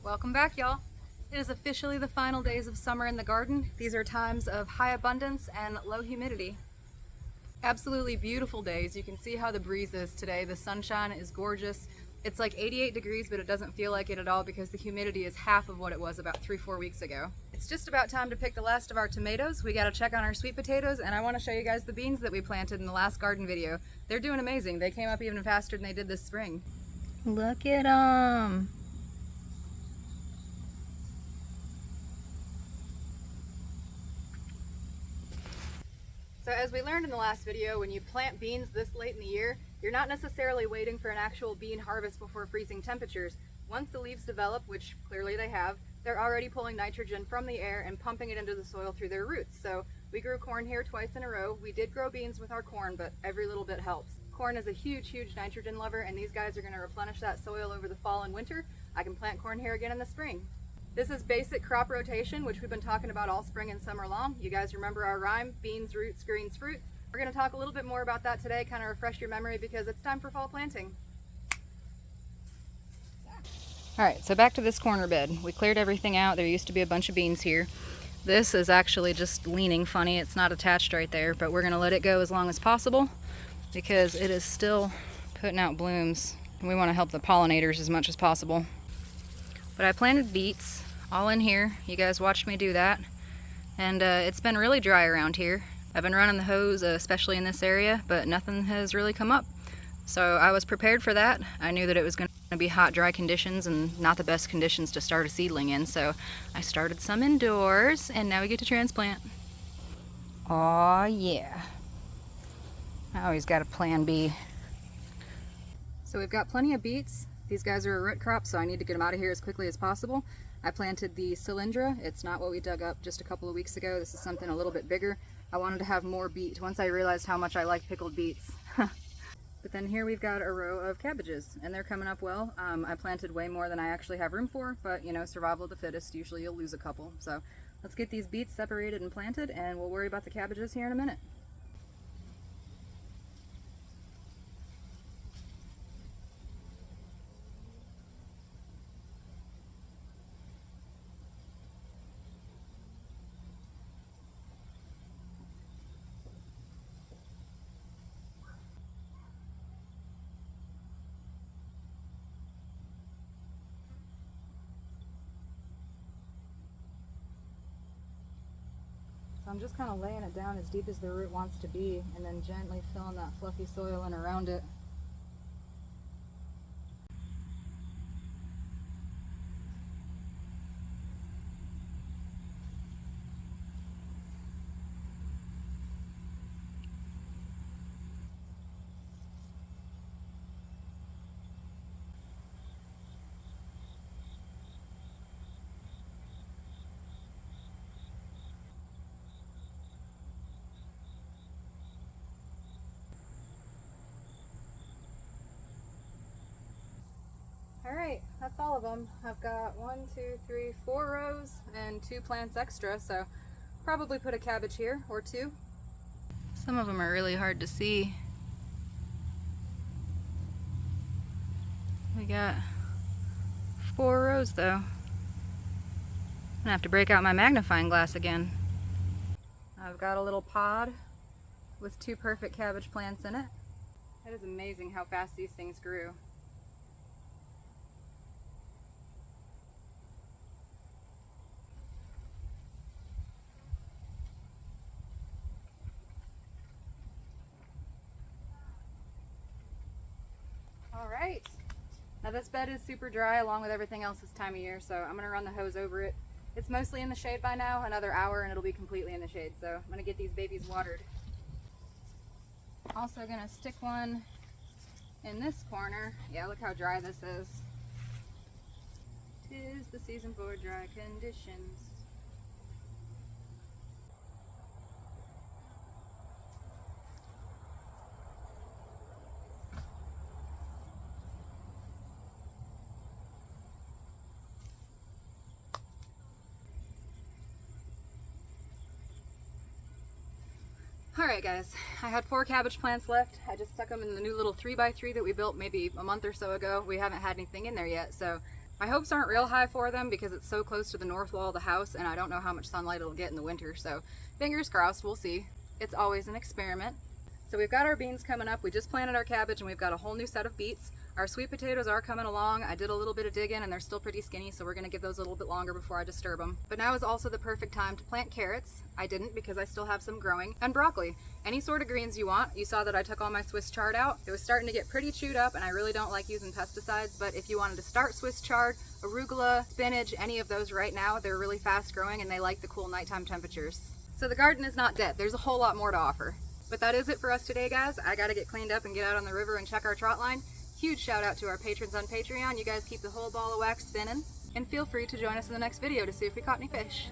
Welcome back, y'all. It is officially the final days of summer in the garden. These are times of high abundance and low humidity. Absolutely beautiful days. You can see how the breeze is today. The sunshine is gorgeous. It's like 88 degrees, but it doesn't feel like it at all because the humidity is half of what it was about 3-4 weeks ago. It's just about time to pick the last of our tomatoes. We gotta check on our sweet potatoes, and I wanna show you guys the beans that we planted in the last garden video. They're doing amazing. They came up even faster than they did this spring. Look at them. So as we learned in the last video, when you plant beans this late in the year, you're not necessarily waiting for an actual bean harvest before freezing temperatures. Once the leaves develop, which clearly they have, they're already pulling nitrogen from the air and pumping it into the soil through their roots. So we grew corn here twice in a row. We did grow beans with our corn, but every little bit helps. Corn is a huge nitrogen lover, and these guys are going to replenish that soil over the fall and winter. I can plant corn here again in the spring. This is basic crop rotation, which we've been talking about all spring and summer long. You guys remember our rhyme, beans, roots, greens, fruits. We're going to talk a little bit more about that today, kind of refresh your memory because it's time for fall planting. All right, so back to this corner bed. We cleared everything out. There used to be a bunch of beans here. This is actually just leaning funny. It's not attached right there, but we're going to let it go as long as possible because it is still putting out blooms. And we want to help the pollinators as much as possible. But I planted beets all in here. You guys watched me do that. And it's been really dry around here. I've been running the hose, especially in this area, but nothing has really come up. So I was prepared for that. I knew that it was going to be hot, dry conditions and not the best conditions to start a seedling in. So I started some indoors, and now we get to transplant. Aw, yeah. I always got a plan B. So we've got plenty of beets. These guys are a root crop, so I need to get them out of here as quickly as possible. I planted the cylindra. It's not what we dug up just a couple of weeks ago. This is something a little bit bigger. I wanted to have more beet once I realized how much I like pickled beets. But then here we've got a row of cabbages, and they're coming up well. I planted way more than I actually have room for, but you know, survival of the fittest. Usually you'll lose a couple. So let's get these beets separated and planted, and we'll worry about the cabbages here in a minute. So I'm just kind of laying it down as deep as the root wants to be and then gently filling that fluffy soil in around it. Alright, that's all of them. I've got 4 rows and 2 plants extra, so probably put a cabbage here or 2. Some of them are really hard to see. We got 4 rows though. I'm gonna have to break out my magnifying glass again. I've got a little pod with 2 perfect cabbage plants in it. It is amazing how fast these things grew. Alright, now this bed is super dry along with everything else this time of year, so I'm going to run the hose over it. It's mostly in the shade by now, another hour and it'll be completely in the shade, so I'm going to get these babies watered. Also going to stick one in this corner. Yeah, look how dry this is. 'Tis the season for dry conditions. Alright guys, I had 4 cabbage plants left. I just stuck them in the new little 3x3 that we built maybe a month or so ago. We haven't had anything in there yet, so My hopes aren't real high for them because it's so close to the north wall of the house and I don't know how much sunlight it'll get in the winter, so fingers crossed, we'll see. It's always an experiment. So we've got our beans coming up. We just planted our cabbage and we've got a whole new set of beets. Our sweet potatoes are coming along. I did a little bit of digging and they're still pretty skinny, so we're gonna give those a little bit longer before I disturb them. But now is also the perfect time to plant carrots. I didn't because I still have some growing. And broccoli. Any sort of greens you want. You saw that I took all my Swiss chard out. It was starting to get pretty chewed up and I really don't like using pesticides, but if you wanted to start Swiss chard, arugula, spinach, any of those right now, they're really fast growing and they like the cool nighttime temperatures. So the garden is not dead. There's a whole lot more to offer. But that is it for us today, guys. I gotta get cleaned up and get out on the river and check our trot line. Huge shout out to our patrons on Patreon. You guys keep the whole ball of wax spinning. And feel free to join us in the next video to see if we caught any fish.